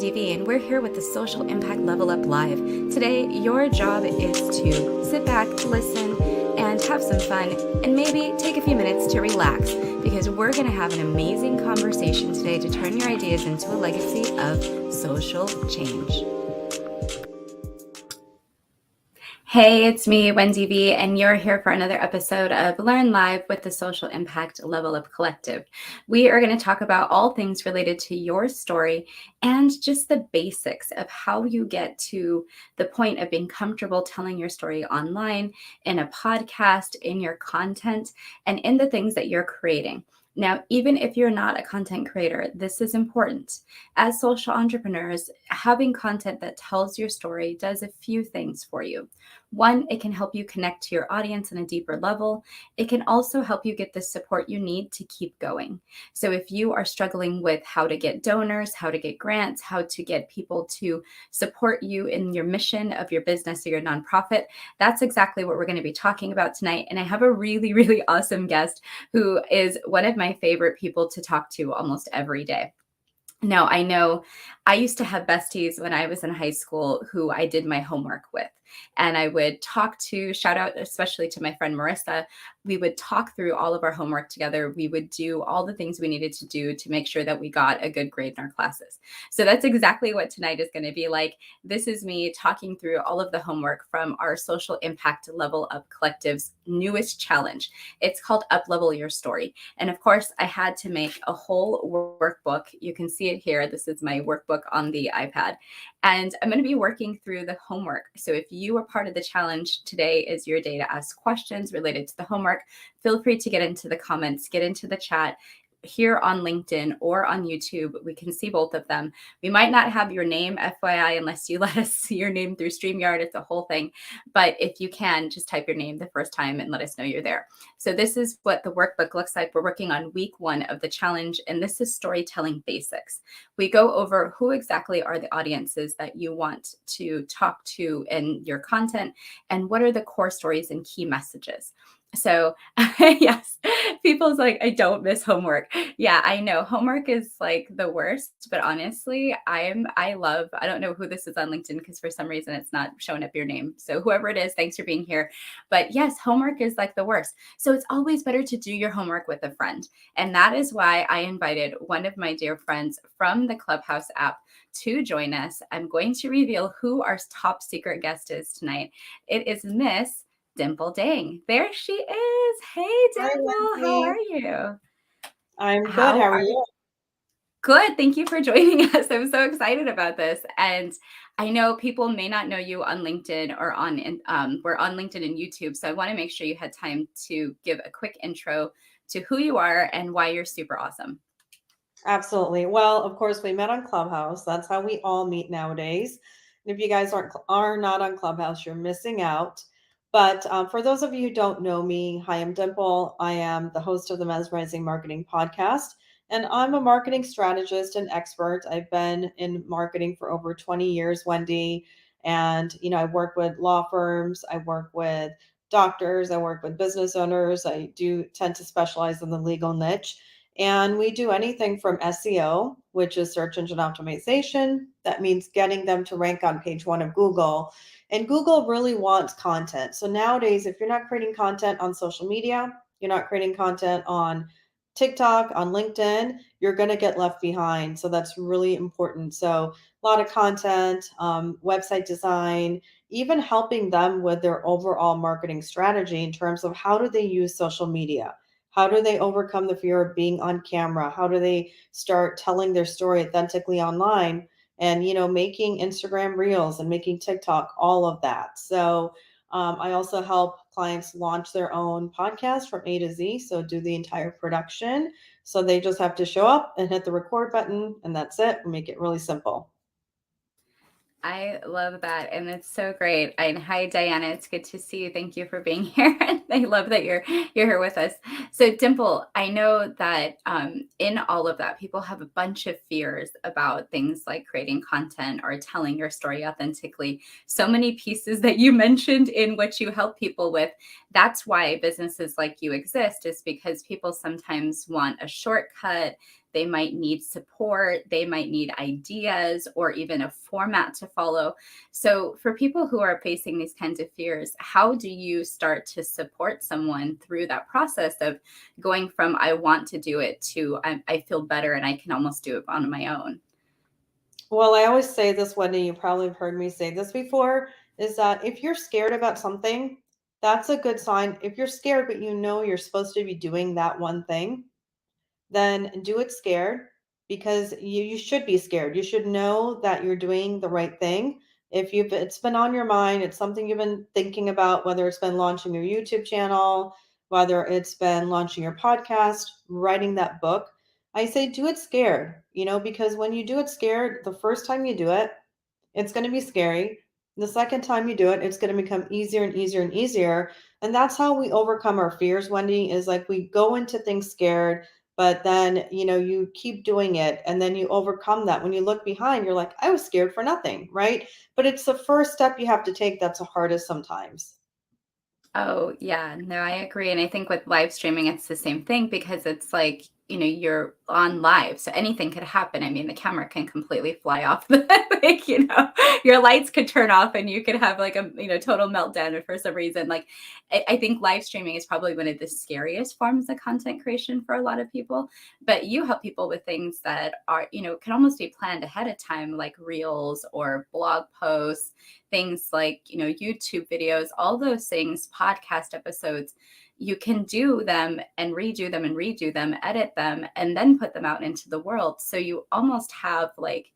Wendy V, and we're here with the Social Impact Level Up Live. Today, your job is to sit back, listen, and have some fun, and maybe take a few minutes to relax, because we're going to have an amazing conversation today to turn your ideas into a legacy of social change. Hey, it's me, Wendy V, and you're here for another episode of Learn Live with the Social Impact Level Up Collective. We are going to talk about all things related to your story and just the basics of how you get to the point of being comfortable telling your story online, in a podcast, in your content, and in the things that you're creating. Now, even if you're not a content creator, this is important. As social entrepreneurs, having content that tells your story does a few things for you. One, it can help you connect to your audience on a deeper level. It can also help you get the support you need to keep going. So if you are struggling with how to get donors, how to get grants, how to get people to support you in your mission of your business or your nonprofit, that's exactly what we're going to be talking about tonight. And I have a really, really awesome guest who is one of my favorite people to talk to almost every day. Now, I know I used to have besties when I was in high school who I did my homework with. And I would shout out especially to my friend Marissa. We would talk through all of our homework together. We would do all the things we needed to do to make sure that we got a good grade in our classes. So that's exactly what tonight is going to be like. This is me talking through all of the homework from our Social Impact Level Up Collective's newest challenge. It's called Up Level Your Story. And of course, I had to make a whole workbook. You can see it here. This is my workbook on the iPad. And I'm going to be working through the homework. So if you are part of the challenge, today is your day to ask questions related to the homework. Feel free to get into the comments, get into the chat here on LinkedIn or on YouTube. We can see both of them. We might not have your name, FYI, unless you let us see your name through StreamYard. It's a whole thing. But if you can, just type your name the first time and let us know you're there. So this is what the workbook looks like. We're working on week 1 of the challenge, and this is storytelling basics. We go over who exactly are the audiences that you want to talk to in your content, and what are the core stories and key messages. So yes, people's like, I don't miss homework. Yeah, I know homework is like the worst, but honestly, I don't know who this is on LinkedIn because for some reason it's not showing up your name. So whoever it is, thanks for being here. But yes, homework is like the worst. So it's always better to do your homework with a friend. And that is why I invited one of my dear friends from the Clubhouse app to join us. I'm going to reveal who our top secret guest is tonight. It is Miss Dimple Dang. There she is. Hey, Dimple. Hi, How Wendy. are you? I'm good. How are you? Good. Thank you for joining us. I'm so excited about this. And I know people may not know you on LinkedIn or we're on LinkedIn and YouTube. So I want to make sure you had time to give a quick intro to who you are and why you're super awesome. Absolutely. Well, of course, we met on Clubhouse. That's how we all meet nowadays. And if you guys are not on Clubhouse, you're missing out. But for those of you who don't know me, hi, I'm Dimple. I am the host of the Mesmerizing Marketing Podcast, and I'm a marketing strategist and expert. I've been in marketing for over 20 years, Wendy. And, I work with law firms, I work with doctors, I work with business owners. I do tend to specialize in the legal niche. And we do anything from SEO, which is search engine optimization. That means getting them to rank on page 1 of Google. And Google really wants content. So nowadays, if you're not creating content on social media, you're not creating content on TikTok, on LinkedIn, you're going to get left behind. So that's really important. So a lot of content, website design, even helping them with their overall marketing strategy in terms of how do they use social media. How do they overcome the fear of being on camera? How do they start telling their story authentically online and, making Instagram reels and making TikTok, all of that. So I also help clients launch their own podcast from A to Z. So do the entire production. So they just have to show up and hit the record button, and that's it. We make it really simple. I love that. And it's so great. And hi, Diana. It's good to see you. Thank you for being here. I love that you're here with us. So Dimple, I know that in all of that, people have a bunch of fears about things like creating content or telling your story authentically. So many pieces that you mentioned in what you help people with. That's why businesses like you exist, is because people sometimes want a shortcut. they might need support, they might need ideas, or even a format to follow. So, for people who are facing these kinds of fears, how do you start to support someone through that process of going from I want to do it to I feel better and I can almost do it on my own? Well, I always say this, Wendy, you probably have heard me say this before, is that if you're scared about something, that's a good sign. If you're scared, but you know you're supposed to be doing that one thing, then do it scared, because you should be scared. You should know that you're doing the right thing. If you've it's been on your mind, it's something you've been thinking about, whether it's been launching your YouTube channel, whether it's been launching your podcast, writing that book, I say do it scared, because when you do it scared, the first time you do it, it's going to be scary. The second time you do it, it's going to become easier and easier and easier. And that's how we overcome our fears, Wendy, is like we go into things scared, but then, you keep doing it and then you overcome that. When you look behind, you're like, I was scared for nothing, right? But it's the first step you have to take that's the hardest sometimes. Oh, yeah. No, I agree. And I think with live streaming, it's the same thing because it's like, you're on live. So anything could happen. I mean, the camera can completely fly off. Like, your lights could turn off and you could have like a, total meltdown for some reason. Like, I think live streaming is probably one of the scariest forms of content creation for a lot of people. But you help people with things that are, can almost be planned ahead of time, like reels or blog posts, things like, YouTube videos, all those things, podcast episodes. You can do them and redo them, edit them, and then put them out into the world. So you almost have like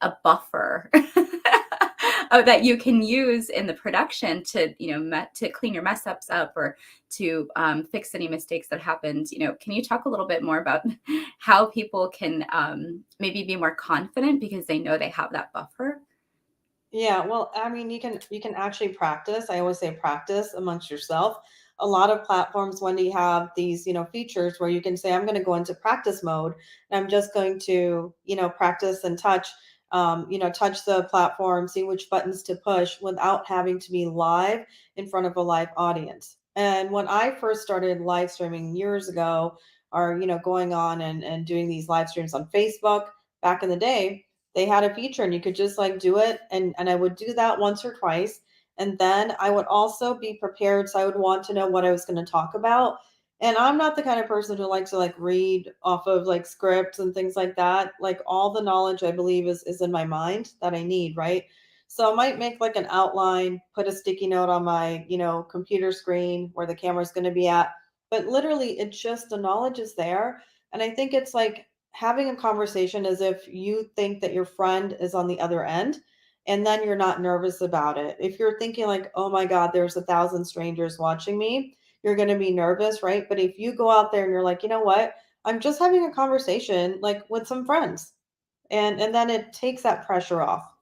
a buffer that you can use in the production to, to clean your mess ups up or to fix any mistakes that happened. Can you talk a little bit more about how people can maybe be more confident because they know they have that buffer? Yeah, well, I mean, you can actually practice. I always say practice amongst yourself. A lot of platforms, when you have these, features where you can say, I'm going to go into practice mode and I'm just going to, practice and touch the platform, see which buttons to push without having to be live in front of a live audience. And when I first started live streaming years ago, or, going on and doing these live streams on Facebook back in the day, they had a feature and you could just like do it, and I would do that once or twice, and then I would also be prepared, so I would want to know what I was going to talk about. And I'm not the kind of person who likes to like read off of like scripts and things like that. Like all the knowledge I believe is in my mind that I need, right? So I might make like an outline, put a sticky note on my, computer screen where the camera's going to be at, but literally it's just the knowledge is there. And I think it's like having a conversation as if you think that your friend is on the other end, and then you're not nervous about it. If you're thinking like, oh my god, there's 1,000 strangers watching me, you're going to be nervous, right? But if you go out there and you're like, you know what, I'm just having a conversation like with some friends, and then it takes that pressure off.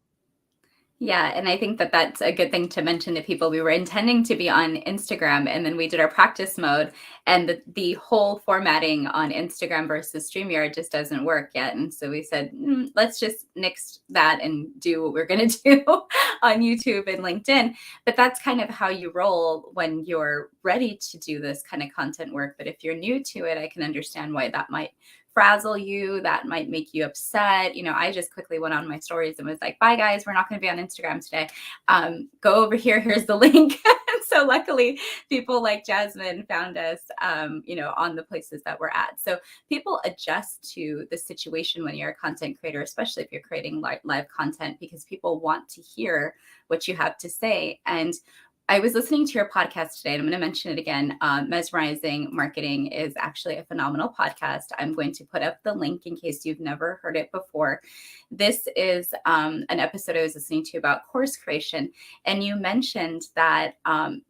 Yeah, and I think that that's a good thing to mention to people. We were intending to be on Instagram, and then we did our practice mode, and the whole formatting on Instagram versus StreamYard just doesn't work yet. And so we said, let's just nix that and do what we're going to do on YouTube and LinkedIn. But that's kind of how you roll when you're ready to do this kind of content work. But if you're new to it, I can understand why that might frazzle you, that might make you upset. I just quickly went on my stories and was like, bye guys, we're not going to be on Instagram today. Go over here. Here's the link. So luckily people like Jasmine found us, on the places that we're at. So people adjust to the situation when you're a content creator, especially if you're creating live content, because people want to hear what you have to say. And I was listening to your podcast today, and I'm going to mention it again. Mesmerizing Marketing is actually a phenomenal podcast. I'm going to put up the link in case you've never heard it before. This is an episode I was listening to about course creation, and you mentioned that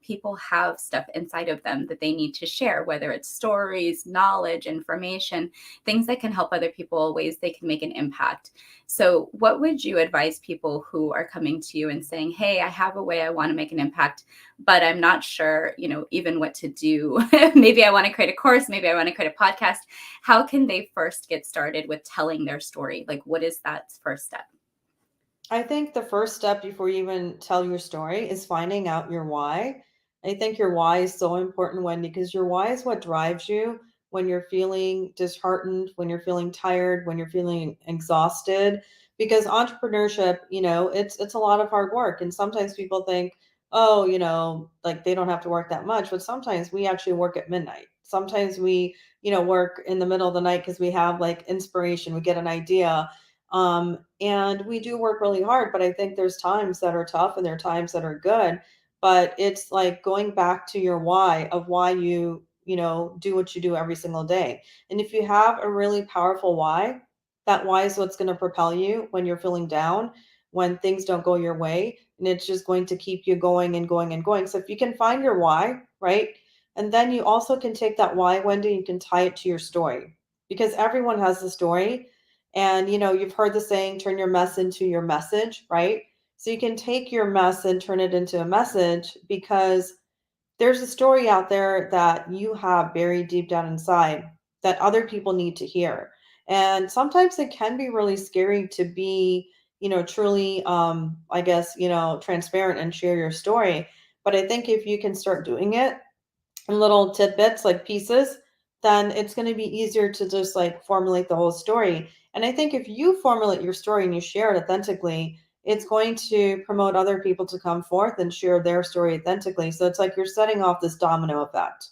people have stuff inside of them that they need to share, whether it's stories, knowledge, information, things that can help other people, ways they can make an impact. So, what would you advise people who are coming to you and saying, hey, I have a way I want to make an impact, but I'm not sure, even what to do. Maybe I want to create a course. Maybe I want to create a podcast. How can they first get started with telling their story? Like, what is that first step? I think the first step before you even tell your story is finding out your why. I think your why is so important, Wendy, because your why is what drives you. when you're feeling disheartened, when you're feeling tired, when you're feeling exhausted. Because entrepreneurship, it's a lot of hard work. And sometimes people think, oh, like they don't have to work that much, but sometimes we actually work at midnight. Sometimes we, work in the middle of the night because we have like inspiration, we get an idea. And we do work really hard, but I think there's times that are tough and there are times that are good. But it's like going back to your why of why you do what you do every single day. And if you have a really powerful why, that why is what's going to propel you when you're feeling down, when things don't go your way, and it's just going to keep you going and going and going. So if you can find your why, right? And then you also can take that why, Wendy, you can tie it to your story, because everyone has a story. And you've heard the saying, turn your mess into your message, right? So you can take your mess and turn it into a message, because there's a story out there that you have buried deep down inside that other people need to hear. And sometimes it can be really scary to be, truly, I guess, transparent and share your story. But I think if you can start doing it in little tidbits, like pieces, then it's going to be easier to just like formulate the whole story. And I think if you formulate your story and you share it authentically, it's going to promote other people to come forth and share their story authentically. So it's like you're setting off this domino effect.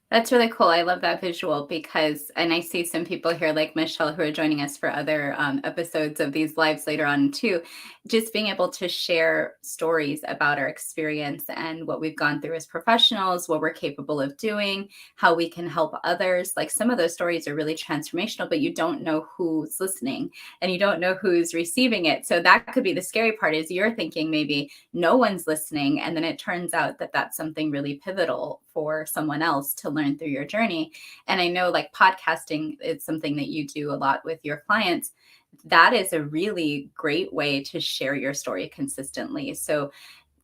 That's really cool. I love that visual because, and I see some people here like Michelle who are joining us for other episodes of these lives later on too. Just being able to share stories about our experience and what we've gone through as professionals, what we're capable of doing, how we can help others. Like some of those stories are really transformational, but you don't know who's listening and you don't know who's receiving it. So that could be the scary part is you're thinking maybe no one's listening. And then it turns out that that's something really pivotal for someone else to learn through your journey. And I know like podcasting is something that you do a lot with your clients. That is a really great way to share your story consistently. So,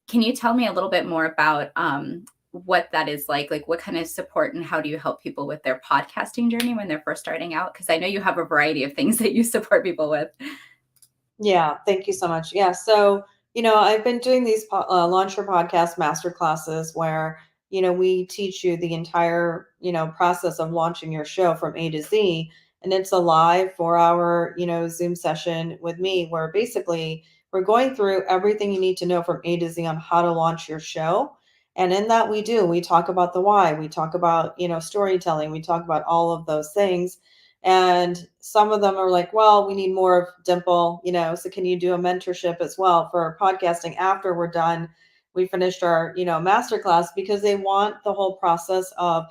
can you tell me a little bit more about what that is like? Like, what kind of support and how do you help people with their podcasting journey when they're first starting out? Because I know you have a variety of things that you support people with. Yeah, thank you so much. Yeah, so I've been doing these launch your podcast master classes where we teach you the entire process of launching your show from A to Z, and it's a live 4 hour Zoom session with me where basically we're going through everything you need to know from A to Z on how to launch your show. And in that we talk about the why, we talk about storytelling, we talk about all of those things. And some of them are like, well, we need more of Dimple, so can you do a mentorship as well for podcasting after we're done? We finished our, masterclass, because they want the whole process of,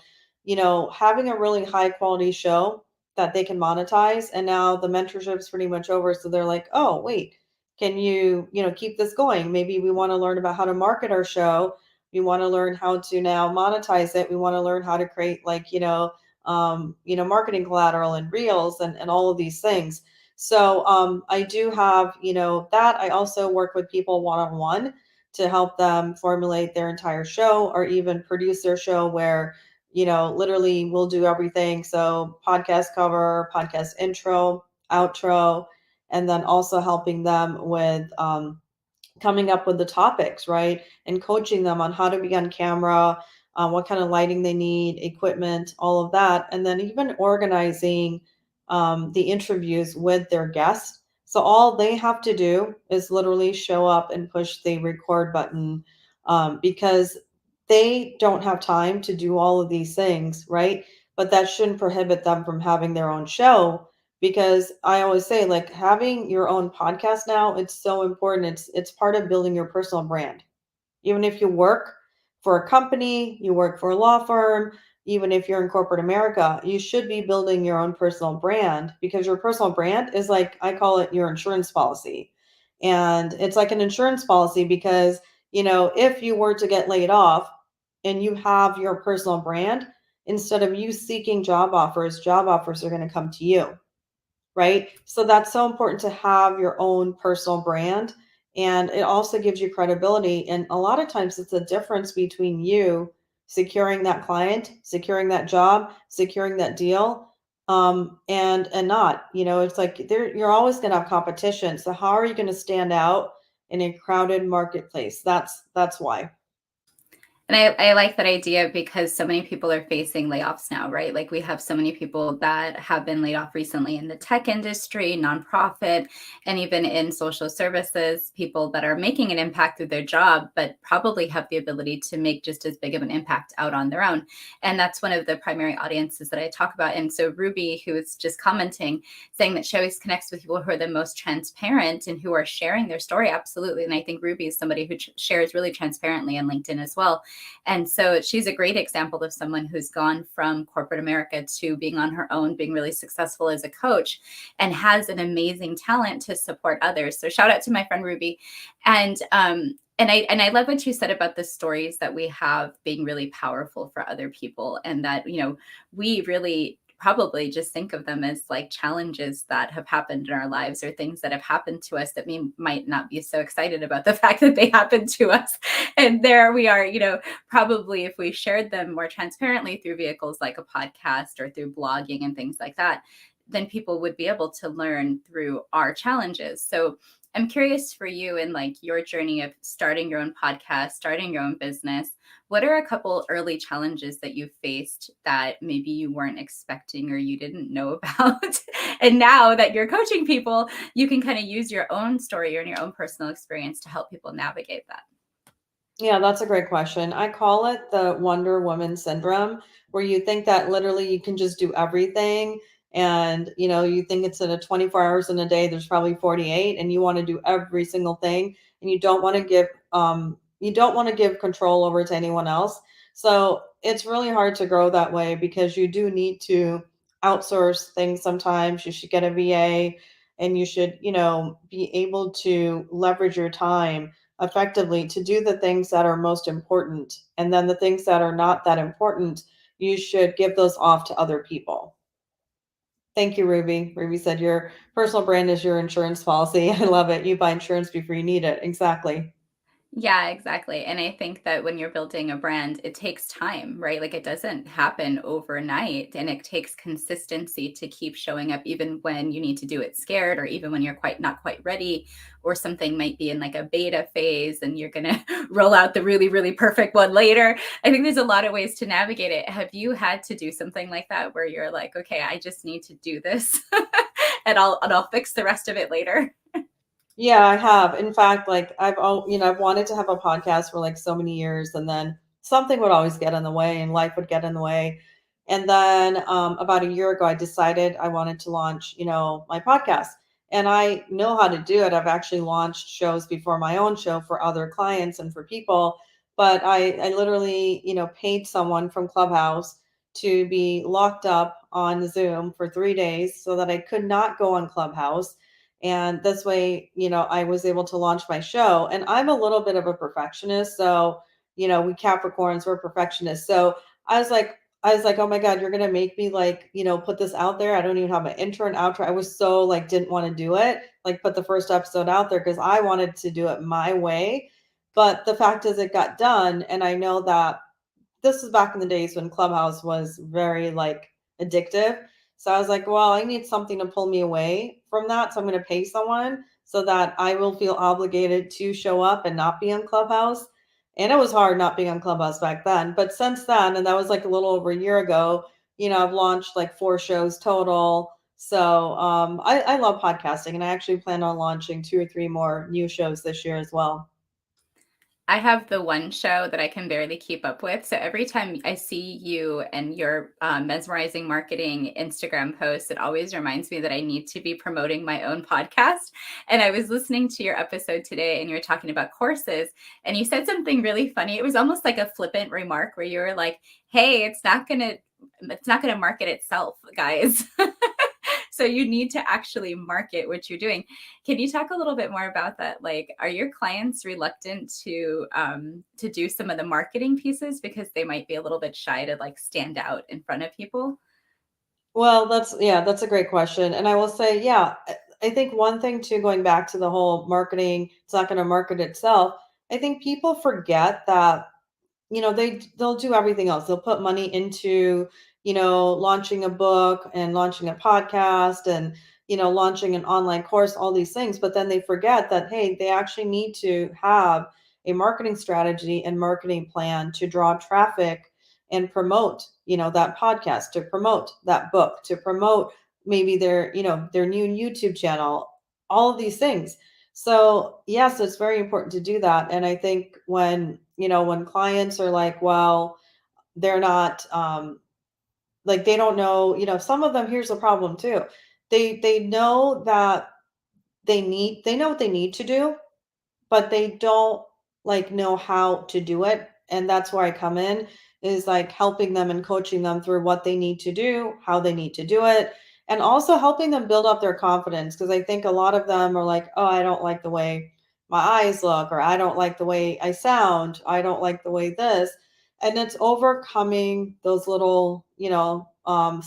having a really high quality show that they can monetize. And now the mentorship's pretty much over. So they're like, oh, wait, can you, keep this going? Maybe we want to learn about how to market our show. We want to learn how to now monetize it. We want to learn how to create like, marketing collateral and reels and all of these things. So I do have, that. I also work with people one on one to help them formulate their entire show or even produce their show where, literally we'll do everything. So podcast cover, podcast intro, outro, and then also helping them with coming up with the topics, right? And coaching them on how to be on camera, what kind of lighting they need, equipment, all of that. And then even organizing the interviews with their guests. So all they have to do is literally show up and push the record button, because they don't have time to do all of these things, right? But that shouldn't prohibit them from having their own show, because I always say like having your own podcast now, it's so important. It's part of building your personal brand. Even if you work for a company, you work for a law firm, even if you're in corporate America, you should be building your own personal brand, because your personal brand is like, I call it your insurance policy. And it's like an insurance policy because, if you were to get laid off and you have your personal brand, instead of you seeking job offers are going to come to you, right? So that's so important to have your own personal brand. And it also gives you credibility. And a lot of times it's a difference between you securing that client, securing that job, securing that deal, and not. It's like you're always going to have competition. So how are you going to stand out in a crowded marketplace? That's why. And I like that idea because so many people are facing layoffs now, right? Like we have so many people that have been laid off recently in the tech industry, nonprofit, and even in social services, people that are making an impact through their job, but probably have the ability to make just as big of an impact out on their own. And that's one of the primary audiences that I talk about. And so Ruby, who was just commenting, saying that she always connects with people who are the most transparent and who are sharing their story. Absolutely. And I think Ruby is somebody who shares really transparently on LinkedIn as well. And so she's a great example of someone who's gone from corporate America to being on her own, being really successful as a coach, and has an amazing talent to support others. So shout out to my friend Ruby. And I love what you said about the stories that we have being really powerful for other people, and that, we really probably just think of them as like challenges that have happened in our lives, or things that have happened to us that we might not be so excited about the fact that they happened to us. And there we are, probably if we shared them more transparently through vehicles like a podcast or through blogging and things like that, then people would be able to learn through our challenges. So I'm curious for you, in like your journey of starting your own podcast, starting your own business, what are a couple early challenges that you faced that maybe you weren't expecting or you didn't know about? And now that you're coaching people, you can kind of use your own story or your own personal experience to help people navigate that. Yeah, that's a great question. I call it the Wonder Woman syndrome, where you think that literally you can just do everything. And, you think it's in a 24 hours in a day, there's probably 48, and you want to do every single thing. And you don't want to give control over to anyone else. So it's really hard to grow that way because you do need to outsource things sometimes. You should get a VA, and you should, be able to leverage your time effectively to do the things that are most important. And then the things that are not that important, you should give those off to other people. Thank you, Ruby. Ruby said your personal brand is your insurance policy. I love it. You buy insurance before you need it. Exactly. Yeah, exactly. And I think that when you're building a brand, it takes time, right? Like it doesn't happen overnight, and it takes consistency to keep showing up even when you need to do it scared, or even when you're quite not quite ready, or something might be in like a beta phase and you're going to roll out the really really perfect one later. I think there's a lot of ways to navigate it. Have you had to do something like that where you're like, okay, I just need to do this and I'll fix the rest of it later? Yeah, I have. In fact, like I've wanted to have a podcast for like so many years, and then something would always get in the way, and life would get in the way. And then about a year ago, I decided I wanted to launch, my podcast, and I know how to do it. I've actually launched shows before, my own show for other clients and for people, but I literally, paid someone from Clubhouse to be locked up on Zoom for 3 days so that I could not go on Clubhouse, and this way, I was able to launch my show. And I'm a little bit of a perfectionist. So, we Capricorns, we're perfectionists. So I was like, oh my God, you're gonna make me like, put this out there. I don't even have an intro and outro. I was so like didn't want to do it, like put the first episode out there because I wanted to do it my way. But the fact is it got done. And I know that this was back in the days when Clubhouse was very like addictive. So I was like, well, I need something to pull me away from that. So I'm going to pay someone so that I will feel obligated to show up and not be on Clubhouse. And it was hard not being on Clubhouse back then. But since then, and that was like a little over a year ago, I've launched like 4 shows total. So I love podcasting, and I actually plan on launching 2 or 3 more new shows this year as well. I have the one show that I can barely keep up with. So every time I see you and your mesmerizing marketing Instagram posts, it always reminds me that I need to be promoting my own podcast. And I was listening to your episode today, and you're talking about courses, and you said something really funny. It was almost like a flippant remark where you were like, "Hey, it's not gonna market itself, guys." So you need to actually market what you're doing. Can you talk a little bit more about that? Like, are your clients reluctant to do some of the marketing pieces because they might be a little bit shy to like stand out in front of people? Well, that's a great question. And I will say, yeah, I think one thing too, going back to the whole marketing, it's not going to market itself. I think people forget that, they'll do everything else. They'll put money into, launching a book and launching a podcast and, launching an online course, all these things. But then they forget that, hey, they actually need to have a marketing strategy and marketing plan to draw traffic and promote, that podcast, to promote that book, to promote maybe their, their new YouTube channel, all of these things. So yes, it's very important to do that. And I think when, when clients are like, well, they're not, like they don't know, some of them, here's the problem too. They know that they know what they need to do, but they don't like know how to do it. And that's where I come in, is like helping them and coaching them through what they need to do, how they need to do it, and also helping them build up their confidence. Because I think a lot of them are like, oh, I don't like the way my eyes look, or I don't like the way I sound, I don't like the way this. And it's overcoming those little,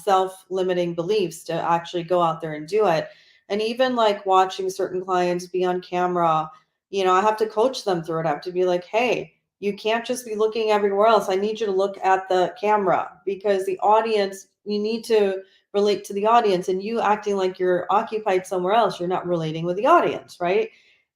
self-limiting beliefs to actually go out there and do it. And even like watching certain clients be on camera, I have to coach them through it. I have to be like, hey, you can't just be looking everywhere else. I need you to look at the camera, because the audience, you need to relate to the audience, and you acting like you're occupied somewhere else, you're not relating with the audience, right?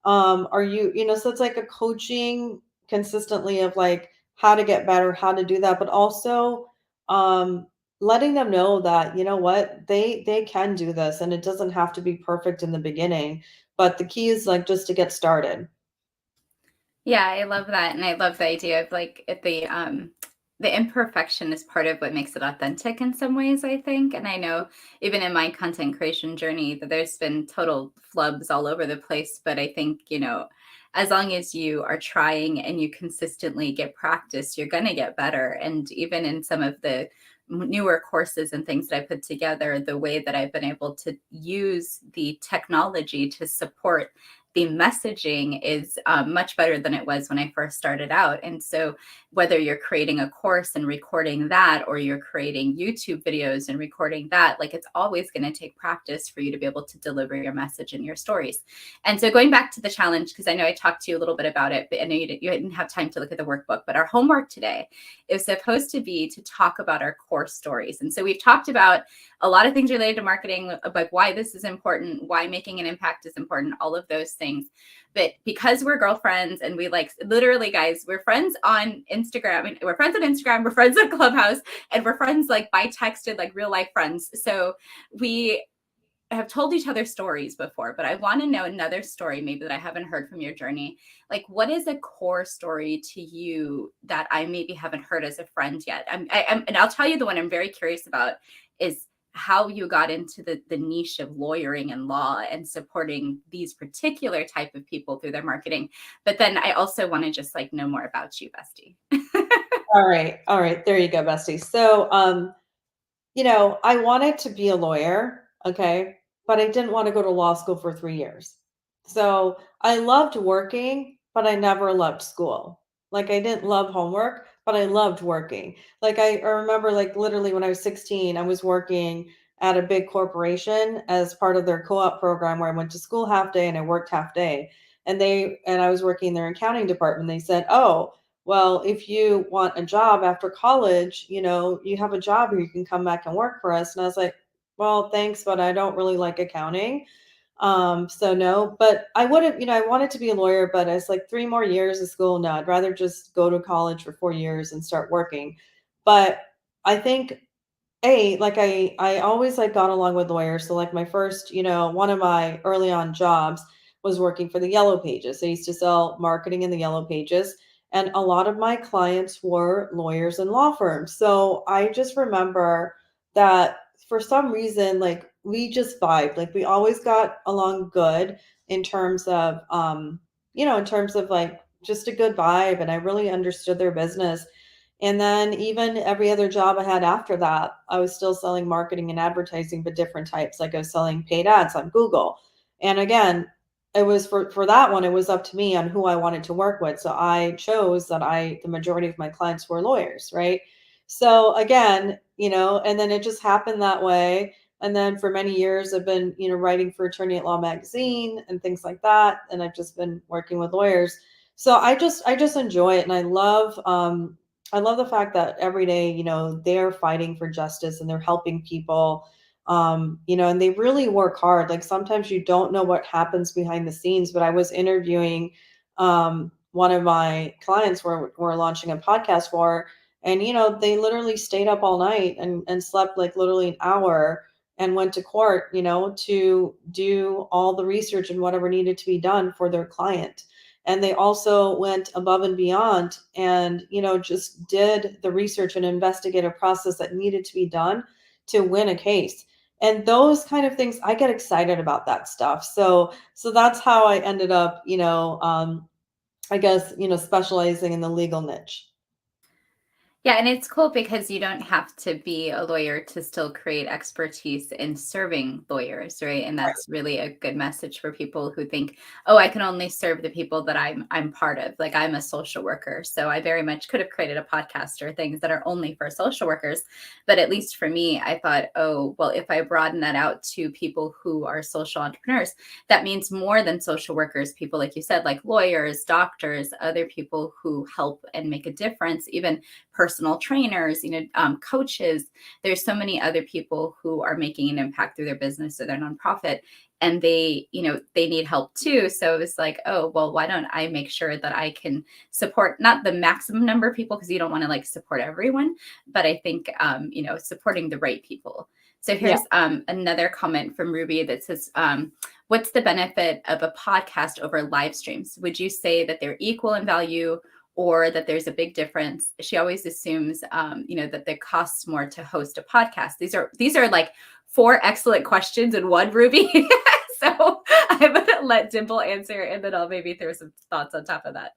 Are you, so it's like a coaching consistently of like how to get better, how to do that, but also um letting them know that, what, they can do this, and it doesn't have to be perfect in the beginning, but the key is like just to get started. Yeah, I love that, and I love the idea of like the imperfection is part of what makes it authentic in some ways, I think. And I know even in my content creation journey that there's been total flubs all over the place, but I think, as long as you are trying and you consistently get practice, you're going to get better. And even in some of the newer courses and things that I put together, the way that I've been able to use the technology to support the messaging is much better than it was when I first started out. And so, whether you're creating a course and recording that, or you're creating YouTube videos and recording that, like it's always going to take practice for you to be able to deliver your message and your stories. And so, going back to the challenge, because I know I talked to you a little bit about it, but I know you didn't have time to look at the workbook, but our homework today is supposed to be to talk about our core stories. And so, we've talked about a lot of things related to marketing, like why this is important, why making an impact is important, all of those things. But because we're girlfriends and we like literally, guys, we're friends on Instagram, and we're friends on Instagram, we're friends on Clubhouse, and we're friends like by texted, like real life friends. So we have told each other stories before, but I want to know another story maybe that I haven't heard from your journey. Like, what is a core story to you that I maybe haven't heard as a friend yet? And I'll tell you the one I'm very curious about is how you got into the niche of lawyering and law and supporting these particular type of people through their marketing. But then I also want to just like know more about you, Bestie. All right. All right. There you go, bestie. So, I wanted to be a lawyer, okay, but I didn't want to go to law school for 3 years. So I loved working, but I never loved school. Like I didn't love homework, but I loved working. Like I remember like literally when I was 16, I was working at a big corporation as part of their co-op program where I went to school half day and I worked half day. And I was working in their accounting department. They said, "Oh, well, if you want a job after college, you have a job here, you can come back and work for us." And I was like, well, thanks, but I don't really like accounting. So no, but I would have, I wanted to be a lawyer, but it's like 3 more years of school. No, I'd rather just go to college for 4 years and start working. But I think like I always like got along with lawyers. So like my first, one of my early on jobs was working for the Yellow Pages. I used to sell marketing in the Yellow Pages, and a lot of my clients were lawyers and law firms. So I just remember that for some reason, like we just vibed. Like we always got along good in terms of in terms of like just a good vibe, and I really understood their business. And then even every other job I had after that, I was still selling marketing and advertising, but different types. Like I was selling paid ads on Google. And again, it was for that one, it was up to me on who I wanted to work with. So I chose that the majority of my clients were lawyers, right? So again, and then it just happened that way. And then for many years, I've been, writing for Attorney at Law magazine and things like that. And I've just been working with lawyers. So I just enjoy it. And I love the fact that every day, they're fighting for justice and they're helping people, and they really work hard. Like sometimes you don't know what happens behind the scenes, but I was interviewing one of my clients we're launching a podcast for, and they literally stayed up all night and slept like literally an hour and went to court, to do all the research and whatever needed to be done for their client. And they also went above and beyond and, just did the research and investigative process that needed to be done to win a case. And those kind of things, I get excited about that stuff. So that's how I ended up, I guess, specializing in the legal niche. Yeah, and it's cool because you don't have to be a lawyer to still create expertise in serving lawyers, right? And Right. that's really a good message for people who think, "Oh, I can only serve the people that I'm part of." Like I'm a social worker, so I very much could have created a podcast or things that are only for social workers, but at least for me, I thought, "Oh, well, if I broaden that out to people who are social entrepreneurs, that means more than social workers, people like you said, like lawyers, doctors, other people who help and make a difference, even personal trainers, coaches. There's so many other people who are making an impact through their business or their nonprofit, and they need help too. So it's like, oh, well, why don't I make sure that I can support not the maximum number of people because you don't want to like support everyone, but I think supporting the right people. So Yeah. here's another comment from Ruby that says, what's the benefit of a podcast over live streams? Would you say that they're equal in value or that there's a big difference? She always assumes, that it costs more to host a podcast. These are like four excellent questions in one, Ruby. So I'm going to let Dimple answer, and then I'll maybe throw some thoughts on top of that.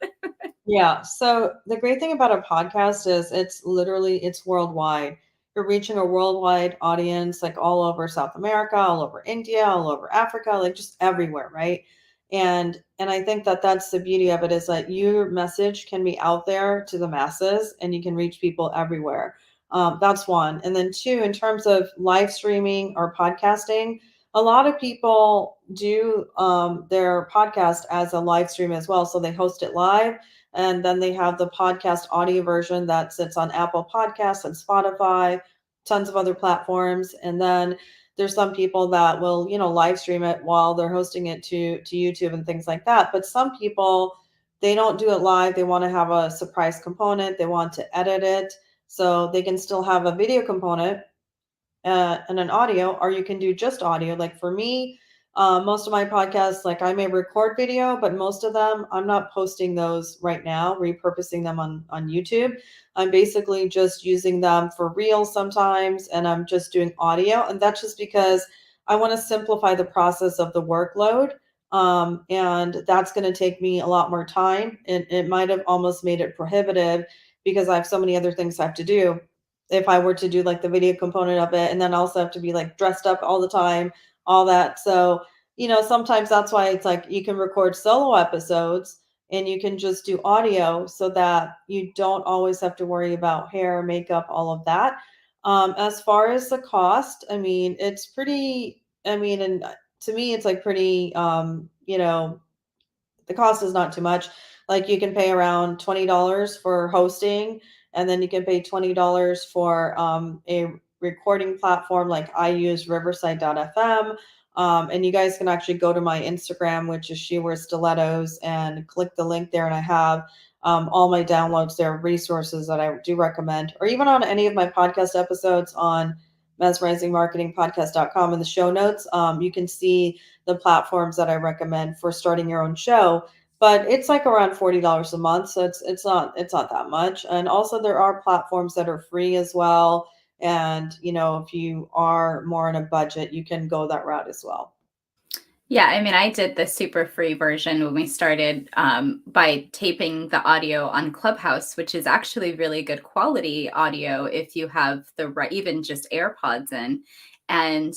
Yeah. So the great thing about a podcast is it's worldwide. You're reaching a worldwide audience, like all over South America, all over India, all over Africa, like just everywhere, right? And I think that that's the beauty of it, is that your message can be out there to the masses and you can reach people everywhere. That's one. And then two, in terms of live streaming or podcasting, a lot of people do their podcast as a live stream as well. So they host it live, and then they have the podcast audio version that sits on Apple Podcasts and Spotify, tons of other platforms. And then there's some people that will, live stream it while they're hosting it to YouTube and things like that. But some people, they don't do it live. They want to have a surprise component. They want to edit it so they can still have a video component and an audio, or you can do just audio. Like for me, most of my podcasts, like I may record video, but most of them, I'm not posting those right now, repurposing them on YouTube. I'm basically just using them for reels sometimes, and I'm just doing audio. And that's just because I want to simplify the process of the workload. And that's going to take me a lot more time. And it might have almost made it prohibitive because I have so many other things I have to do if I were to do like the video component of it, and then also have to be like dressed up all the time, all that. So, sometimes that's why it's like you can record solo episodes and you can just do audio so that you don't always have to worry about hair, makeup, all of that. As far as the cost, I mean, it's pretty, I mean, and to me, it's like pretty, the cost is not too much. Like you can pay around $20 for hosting, and then you can pay $20 for a recording platform. Like I use Riverside.fm. And you guys can actually go to my Instagram, which is She Wears Stilettos, and click the link there. And I have all my downloads there, resources that I do recommend, or even on any of my podcast episodes on mesmerizingmarketingpodcast.com in the show notes. You can see the platforms that I recommend for starting your own show. But it's like around $40 a month, so it's not that much. And also there are platforms that are free as well. And if you are more on a budget, you can go that route as well. Yeah, I mean, I did the super free version when we started by taping the audio on Clubhouse, which is actually really good quality audio if you have the right, even just AirPods in. And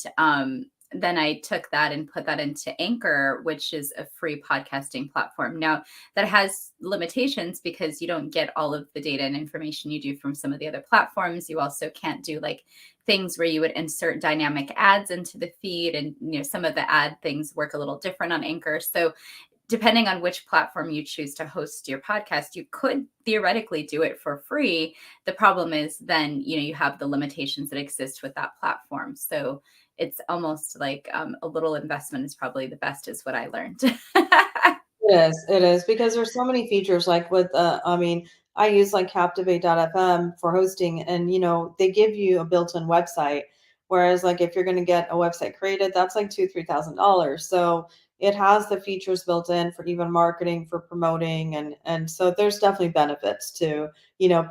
then I took that and put that into Anchor, which is a free podcasting platform. Now, that has limitations because you don't get all of the data and information you do from some of the other platforms. You also can't do like things where you would insert dynamic ads into the feed, and some of the ad things work a little different on Anchor. So depending on which platform you choose to host your podcast, you could theoretically do it for free. The problem is then you have the limitations that exist with that platform. So it's almost like a little investment is probably the best, is what I learned. It is because there's so many features like with I mean, I use like Captivate.fm for hosting and they give you a built-in website. Whereas like if you're gonna get a website created, that's like $2,000, $3,000. So it has the features built in for even marketing, for promoting, and so there's definitely benefits to,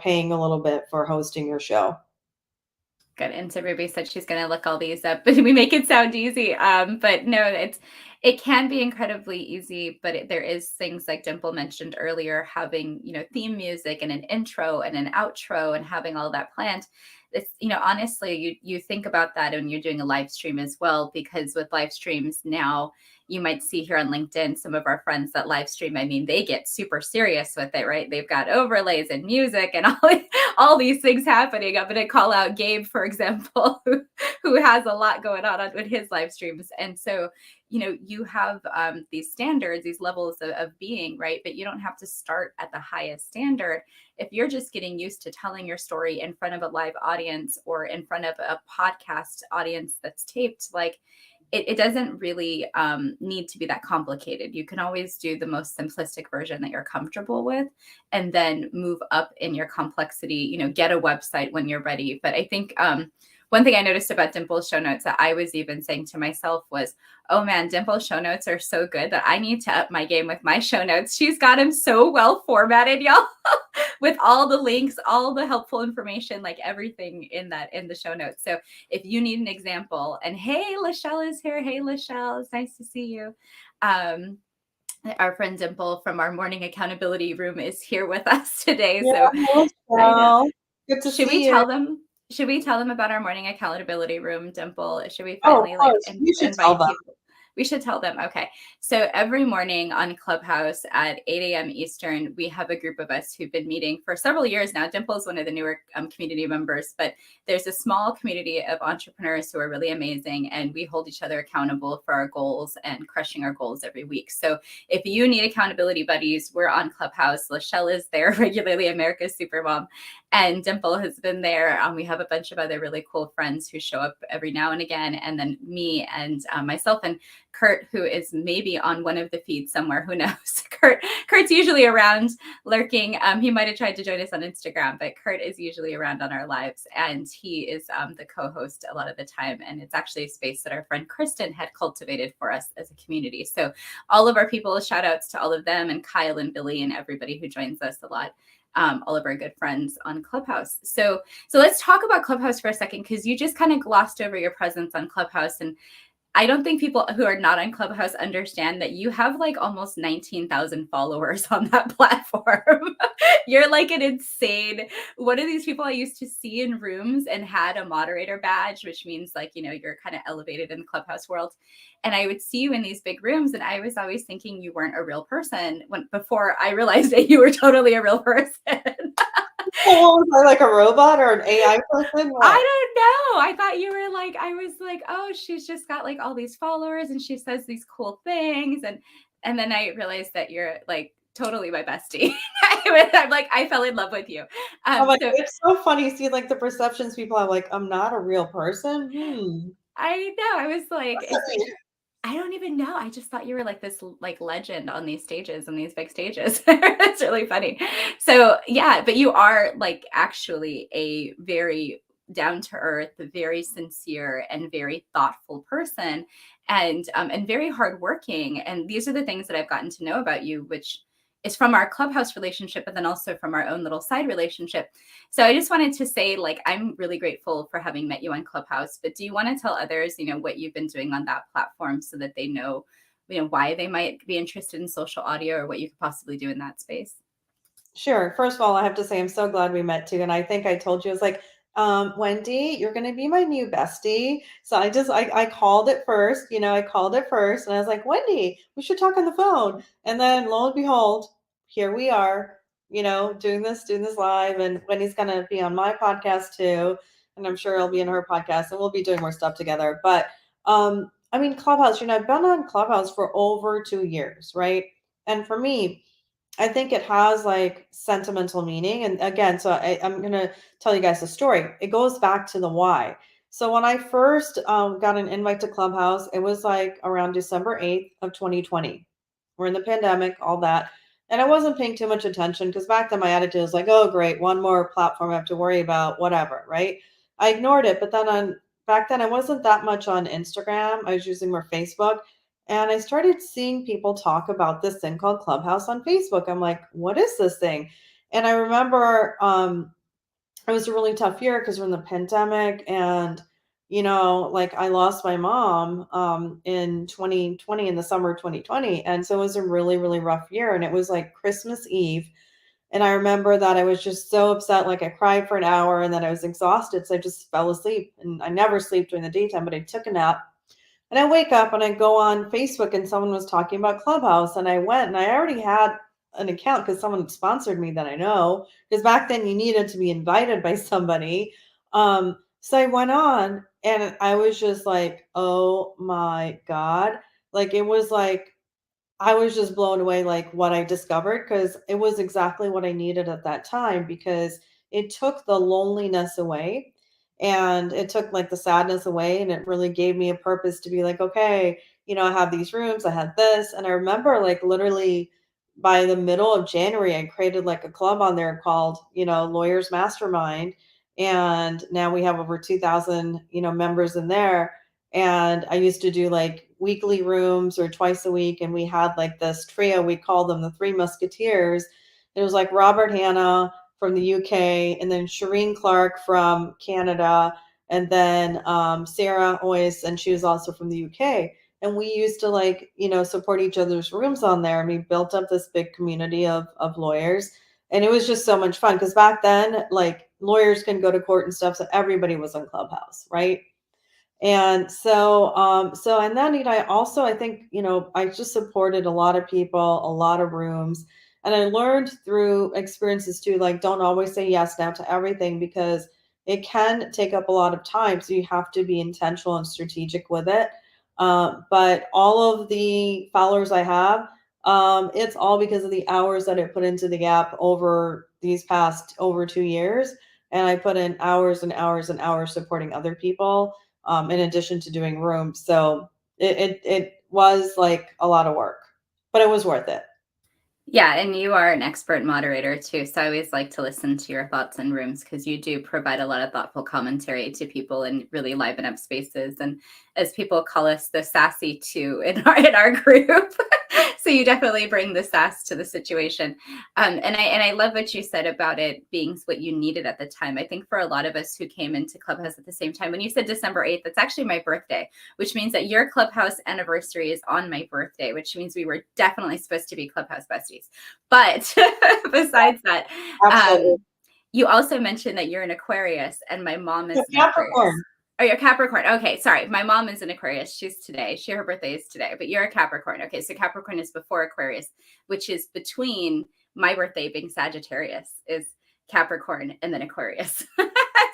paying a little bit for hosting your show. Good. And so Ruby said she's going to look all these up, but we make it sound easy. But no, it can be incredibly easy, but there is things like Dimple mentioned earlier, having theme music and an intro and an outro, and having all that planned. It's honestly, you think about that when you're doing a live stream as well, because with live streams now, you might see here on LinkedIn some of our friends that live stream. I mean, they get super serious with it, right? They've got overlays and music and all these things happening. I'm going to call out Gabe, for example, who has a lot going on with his live streams. And so, you have these standards, these levels of being, right? But you don't have to start at the highest standard. If you're just getting used to telling your story in front of a live audience or in front of a podcast audience that's taped, like, it doesn't really need to be that complicated. You can always do the most simplistic version that you're comfortable with, and then move up in your complexity. Get a website when you're ready. But I think one thing I noticed about Dimple's show notes that I was even saying to myself was, oh man, Dimple's show notes are so good that I need to up my game with my show notes. She's got them so well formatted, y'all. With all the links, all the helpful information, like everything in the show notes. So if you need an example, and hey, Lachelle is here. Hey, Lachelle, it's nice to see you. Our friend Dimple from our morning accountability room is here with us today. Yeah, So hello, I know. Cheryl. Good to Should we see you. tell them? Should we tell them about our morning accountability room, Dimple? Should we Oh, of finally course. You should tell invite them. people? We should tell them. Okay. So every morning on Clubhouse at 8 a.m. Eastern, we have a group of us who've been meeting for several years now. Dimple is one of the newer community members, but there's a small community of entrepreneurs who are really amazing, and we hold each other accountable for our goals and crushing our goals every week. So if you need accountability buddies, we're on Clubhouse. Lachelle is there regularly, America's Supermom, and Dimple has been there. We have a bunch of other really cool friends who show up every now and again, and then me and myself and Kurt, who is maybe on one of the feeds somewhere. Who knows? Kurt's usually around lurking. He might have tried to join us on Instagram, but Kurt is usually around on our lives, and he is the co-host a lot of the time. And it's actually a space that our friend Kristen had cultivated for us as a community. So all of our people, shout outs to all of them, and Kyle and Billy and everybody who joins us a lot. All of our good friends on Clubhouse. So let's talk about Clubhouse for a second, because you just kind of glossed over your presence on Clubhouse, and I don't think people who are not on Clubhouse understand that you have like almost 19,000 followers on that platform. You're like an insane one of these people I used to see in rooms and had a moderator badge, which means like, you're kind of elevated in the Clubhouse world. And I would see you in these big rooms, and I was always thinking you weren't a real person before I realized that you were totally a real person. Oh, was I like a robot or an AI person? I What? don't know. I thought you were like, I was like, oh, she's just got like all these followers and she says these cool things. And then I realized that you're like totally my bestie. I'm like, I fell in love with you. I'm like, So it's so funny. See, like the perceptions people have, like, I'm not a real person. I know, I was like, What's that mean? I don't even know. I just thought you were like this like legend on these stages and these big stages. It's really funny. So yeah, but you are like actually a very down to earth, very sincere, and very thoughtful person, and very hardworking. And these are the things that I've gotten to know about you, which is from our Clubhouse relationship, but then also from our own little side relationship. So I just wanted to say, like, I'm really grateful for having met you on Clubhouse, but do you want to tell others, what you've been doing on that platform so that they know, why they might be interested in social audio or what you could possibly do in that space? Sure. First of all, I have to say I'm so glad we met too. And I think I told you, I was like, Wendy, you're gonna be my new bestie. So I called it first, I called it first and I was like, Wendy, we should talk on the phone. And then lo and behold, here we are, doing this live. And Wendy's gonna be on my podcast too. And I'm sure he'll be in her podcast and we'll be doing more stuff together. But I mean, Clubhouse, I've been on Clubhouse for over 2 years, right? And for me, I think it has like sentimental meaning. And again, so I'm going to tell you guys the story. It goes back to the why. So when I first got an invite to Clubhouse, it was like around December 8th of 2020. we're in the pandemic, all that. And I wasn't paying too much attention because back then my attitude was like, oh, great, one more platform I have to worry about, whatever, right? I ignored it. But then back then I wasn't that much on Instagram. I was using more Facebook. And I started seeing people talk about this thing called Clubhouse on Facebook. I'm like, what is this thing? And I remember it was a really tough year because we're in the pandemic and like I lost my mom in 2020, in the summer of 2020, and so it was a really really rough year, and it was like Christmas Eve. And I remember that I was just so upset, like I cried for an hour and then I was exhausted, so I just fell asleep. And I never sleep during the daytime, but I took a nap. And I wake up and I go on Facebook and someone was talking about Clubhouse, and I went and I already had an account because someone had sponsored me that I know, because back then you needed to be invited by somebody. So I went on and I was just like, oh my God. Like it was like I was just blown away, like what I discovered, because it was exactly what I needed at that time, because it took the loneliness away and it took like the sadness away, and it really gave me a purpose to be like, okay, I have these rooms, I had this. And I remember like literally by the middle of January, I created like a club on there called, Lawyers Mastermind. And now we have over 2,000, members in there. And I used to do like weekly rooms or twice a week. And we had like this trio, we called them the Three Musketeers. It was like Robert Hanna from the UK, and then Shireen Clark from Canada, and then Sarah Oyce, and she was also from the UK. And we used to like, support each other's rooms on there. And we built up this big community of lawyers. And it was just so much fun because back then, like lawyers can go to court and stuff. So everybody was on Clubhouse, right? And and then, I think, I just supported a lot of people, a lot of rooms. And I learned through experiences too, like, don't always say yes now to everything because it can take up a lot of time. So you have to be intentional and strategic with it. But all of the followers I have, it's all because of the hours that I put into the app over these past over 2 years. And I put in hours and hours and hours supporting other people, in addition to doing rooms. So it was like a lot of work, but it was worth it. Yeah, and you are an expert moderator too. So I always like to listen to your thoughts in rooms because you do provide a lot of thoughtful commentary to people and really liven up spaces. And as people call us, the sassy two in our group. So you definitely bring the sass to the situation. And I love what you said about it being what you needed at the time. I think for a lot of us who came into Clubhouse at the same time, when you said December 8th, that's actually my birthday, which means that your Clubhouse anniversary is on my birthday, which means we were definitely supposed to be Clubhouse besties. But besides that, Absolutely. um, you also mentioned that you're an Aquarius, and my mom So is an Aquarius. Capricorn. Oh, you're Capricorn. Okay, sorry. My mom is an Aquarius. She's today. Her birthday is today, but you're a Capricorn. Okay, so Capricorn is before Aquarius, which is between my birthday being Sagittarius is Capricorn and then Aquarius.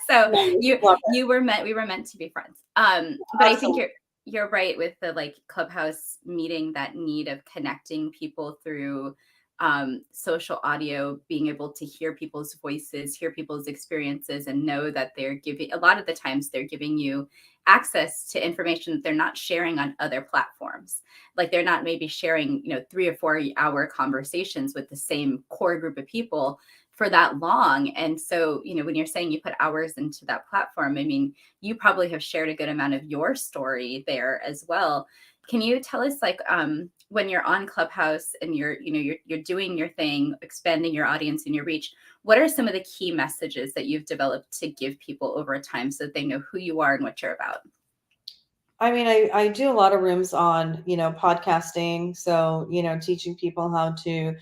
So Nice. you Love it. you were meant we were meant to be friends. But I think Absolutely. you're right with the like Clubhouse meeting that need of connecting people through social audio, being able to hear people's voices, hear people's experiences, and know that they're giving, a lot of the times, they're giving you access to information that they're not sharing on other platforms. Like they're not maybe sharing, 3 or 4 hour conversations with the same core group of people for that long. And so, when you're saying you put hours into that platform, I mean, you probably have shared a good amount of your story there as well. Can you tell us, like, when you're on Clubhouse and you're doing your thing, expanding your audience and your reach, what are some of the key messages that you've developed to give people over time so that they know who you are and what you're about? I mean, I do a lot of rooms on, podcasting. So, teaching people how to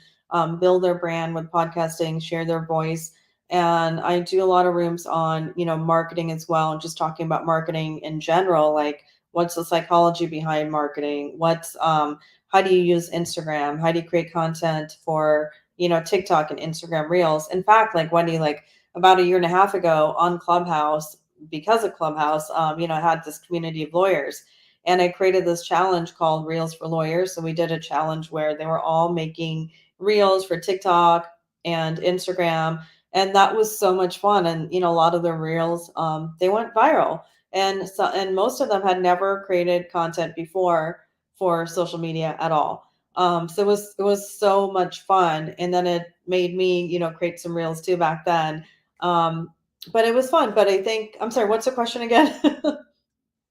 build their brand with podcasting, share their voice. And I do a lot of rooms on, marketing as well, and just talking about marketing in general, like what's the psychology behind marketing? How do you use Instagram? How do you create content for, TikTok and Instagram Reels? In fact, like Wendy, like about a year and a half ago on Clubhouse, because of Clubhouse, I had this community of lawyers, and I created this challenge called Reels for Lawyers. So we did a challenge where they were all making reels for TikTok and Instagram, and that was so much fun. And a lot of the reels, they went viral, and most of them had never created content before for social media at all. So it was so much fun, and then it made me, create some reels too back then. Um, but it was fun. But I think, I'm sorry, what's the question again?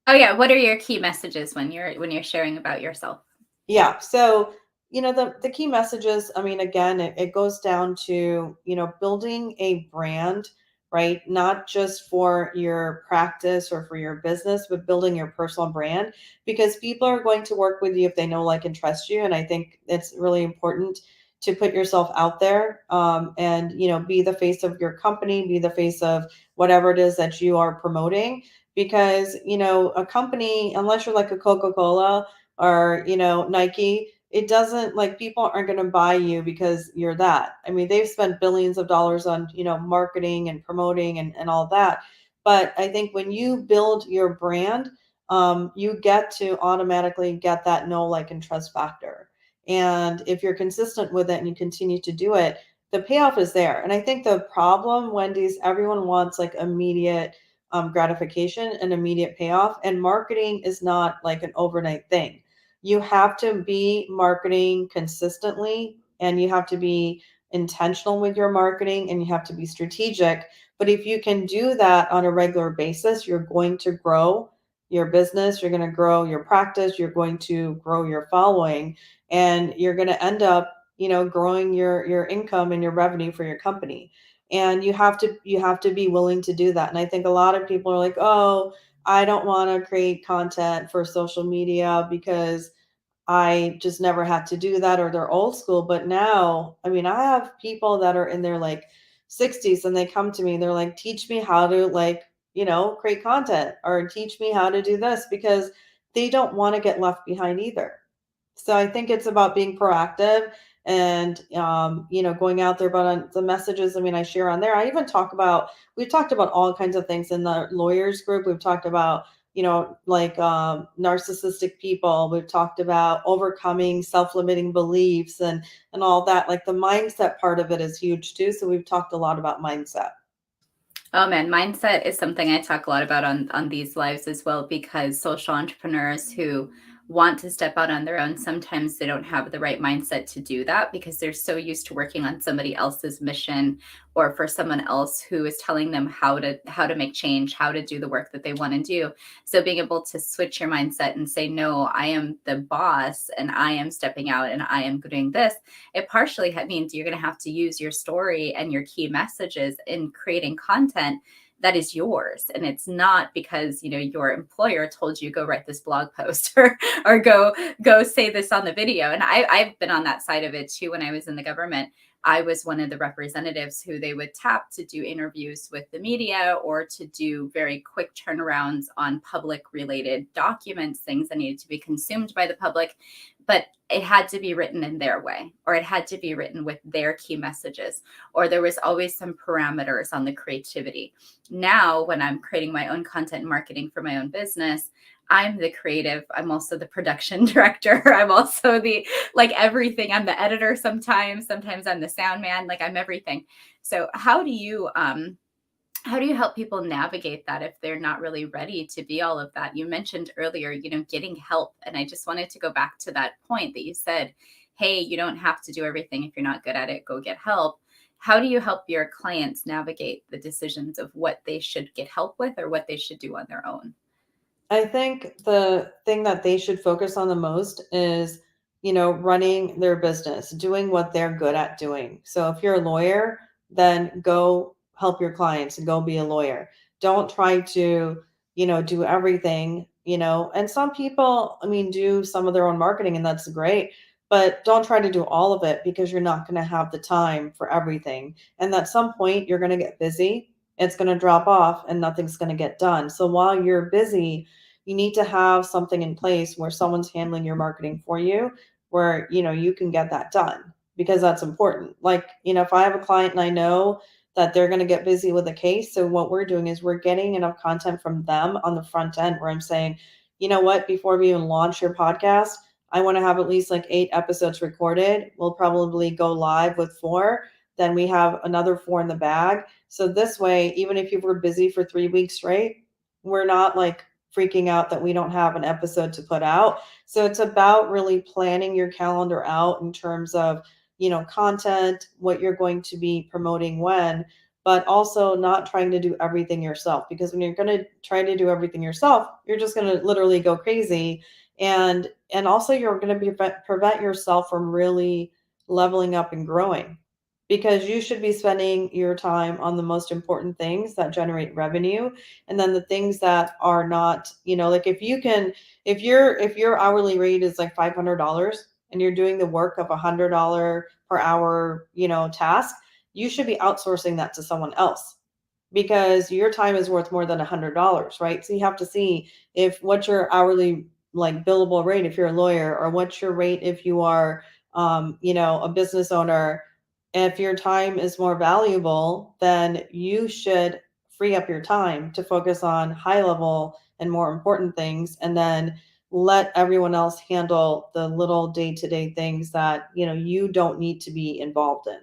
Oh yeah, what are your key messages when you're sharing about yourself? Yeah. So, the key messages, I mean, again, it goes down to, building a brand, right? Not just for your practice or for your business, but building your personal brand, because people are going to work with you if they know, like, and trust you. And I think it's really important to put yourself out there, and, be the face of your company, be the face of whatever it is that you are promoting. Because, a company, unless you're like a Coca-Cola, or Nike, it doesn't, like, people aren't going to buy you because you're that. I mean, they've spent billions of dollars on marketing and promoting and all that. But I think when you build your brand, you get to automatically get that know, like, and trust factor. And if you're consistent with it and you continue to do it, the payoff is there. And I think the problem, Wendy's, everyone wants like immediate gratification and immediate payoff, and marketing is not like an overnight thing. You have to be marketing consistently, and you have to be intentional with your marketing, and you have to be strategic. But if you can do that on a regular basis, you're going to grow your business, you're going to grow your practice, you're going to grow your following, and you're going to end up, growing your income and your revenue for your company. And you have to be willing to do that. And I think a lot of people are like, "Oh, I don't want to create content for social media because I just never had to do that," or they're old school. But now, I mean, I have people that are in their like 60s, and they come to me and they're like, "Teach me how to, like, create content, or teach me how to do this," because they don't want to get left behind either. So I think it's about being proactive, and going out there. But on the messages, I mean, I share on there. We've talked about all kinds of things in the lawyers group. We've talked about, like, narcissistic people. We've talked about overcoming self-limiting beliefs, and all that. Like, the mindset part of it is huge too. So we've talked a lot about mindset. Oh man, mindset is something I talk a lot about on these lives as well, because social entrepreneurs who want to step out on their own, sometimes they don't have the right mindset to do that because they're so used to working on somebody else's mission, or for someone else who is telling them how to make change, how to do the work that they want to do. So being able to switch your mindset and say, no, I am the boss and I am stepping out and I am doing this, it partially means you're going to have to use your story and your key messages in creating content that is yours, and it's not because your employer told you go write this blog post or go say this on the video. And I've been on that side of it too. When I was in the government, I was one of the representatives who they would tap to do interviews with the media, or to do very quick turnarounds on public related documents, things that needed to be consumed by the public. But it had to be written in their way, or it had to be written with their key messages, or there was always some parameters on the creativity. Now, when I'm creating my own content and marketing for my own business, I'm the creative. I'm also the production director. I'm also the, like, everything. I'm the editor sometimes. Sometimes I'm the sound man. Like, I'm everything. So how do you help people navigate that if they're not really ready to be all of that? You mentioned earlier, getting help. And I just wanted to go back to that point that you said, hey, you don't have to do everything. If you're not good at it, go get help. How do you help your clients navigate the decisions of what they should get help with or what they should do on their own? I think the thing that they should focus on the most is, running their business, doing what they're good at doing. So if you're a lawyer, then go help your clients and go be a lawyer. Don't try to, do everything, and some people, I mean, do some of their own marketing, and that's great. But don't try to do all of it, because you're not going to have the time for everything. And at some point, you're going to get busy, it's going to drop off, and nothing's going to get done. So while you're busy, you need to have something in place where someone's handling your marketing for you, where you can get that done, because that's important. Like, if I have a client and I know that they're going to get busy with a case, so what we're doing is we're getting enough content from them on the front end, where I'm saying, you know what, before we even launch your podcast, I want to have at least like 8 episodes recorded. We'll probably go live with 4, then we have another 4 in the bag. So this way, even if you were busy for 3 weeks straight, we're not like freaking out that we don't have an episode to put out. So it's about really planning your calendar out in terms of, content, what you're going to be promoting when, but also not trying to do everything yourself, because when you're going to try to do everything yourself, you're just going to literally go crazy. And also you're going to prevent yourself from really leveling up and growing, because you should be spending your time on the most important things that generate revenue, and then the things that are not, like if your hourly rate is like $500 and you're doing the work of $100 per hour, task, you should be outsourcing that to someone else, because your time is worth more than $100, right? So you have to see if what's your hourly, like, billable rate if you're a lawyer, or what's your rate if you are, a business owner. If your time is more valuable, then you should free up your time to focus on high level and more important things, and then let everyone else handle the little day-to-day things that you don't need to be involved in.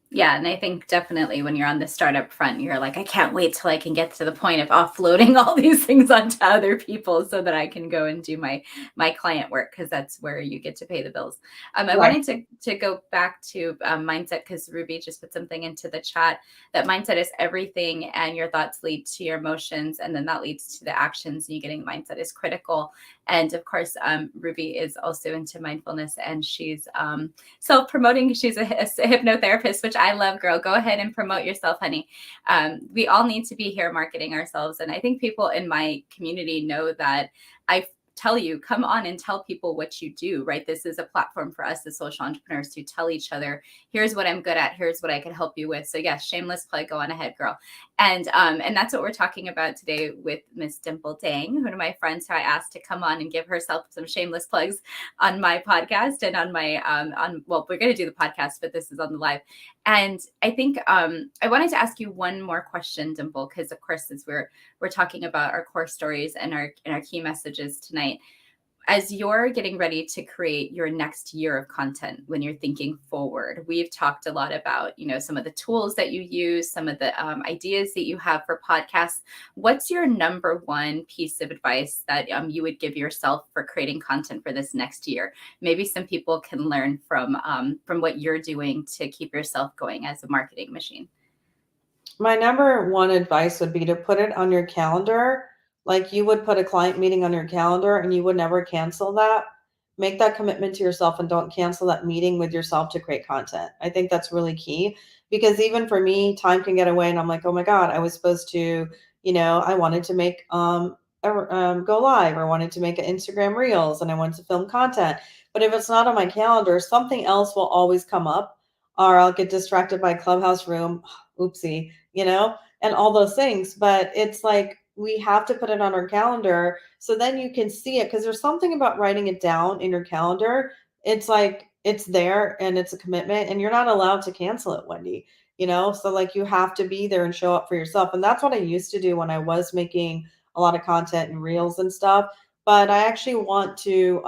Yeah, and I think definitely when you're on the startup front, you're like, I can't wait till I can get to the point of offloading all these things onto other people so that I can go and do my client work, because that's where you get to pay the bills. I Right. wanted to go back to mindset, because Ruby just put something into the chat that mindset is everything, and your thoughts lead to your emotions, and then that leads to the actions. And you getting mindset is critical. And of course, Ruby is also into mindfulness, and she's self-promoting. She's a hypnotherapist, which I love. Girl, go ahead and promote yourself, honey. We all need to be here marketing ourselves, and I think people in my community know that. I tell you, come on and tell people what you do, right? This is a platform for us as social entrepreneurs to tell each other, here's what I'm good at, here's what I can help you with. So yes, shameless plug, go on ahead, girl. And that's what we're talking about today with Miss Dimple Dang, one of my friends who I asked to come on and give herself some shameless plugs on my podcast and on my on well, we're going to do the podcast, but this is on the live. And I think I wanted to ask you one more question, Dimple, because of course, since we're talking about our core stories and our key messages tonight, as you're getting ready to create your next year of content, when you're thinking forward, we've talked a lot about, some of the tools that you use, some of the ideas that you have for podcasts. What's your number one piece of advice that you would give yourself for creating content for this next year? Maybe some people can learn from what you're doing to keep yourself going as a marketing machine. My number one advice would be to put it on your calendar, like you would put a client meeting on your calendar, and you would never cancel that. Make that commitment to yourself and don't cancel that meeting with yourself to create content. I think that's really key, because even for me, time can get away and I'm like, oh my God, I was supposed to, I wanted to make go live, or wanted to make an Instagram reels, and I wanted to film content. But if it's not on my calendar, something else will always come up, or I'll get distracted by Clubhouse room. Oopsie, and all those things. But it's like we have to put it on our calendar so then you can see it, because there's something about writing it down in your calendar. It's like it's there and it's a commitment, and you're not allowed to cancel it, Wendy. So like you have to be there and show up for yourself. And that's what I used to do when I was making a lot of content and reels and stuff. But I actually want to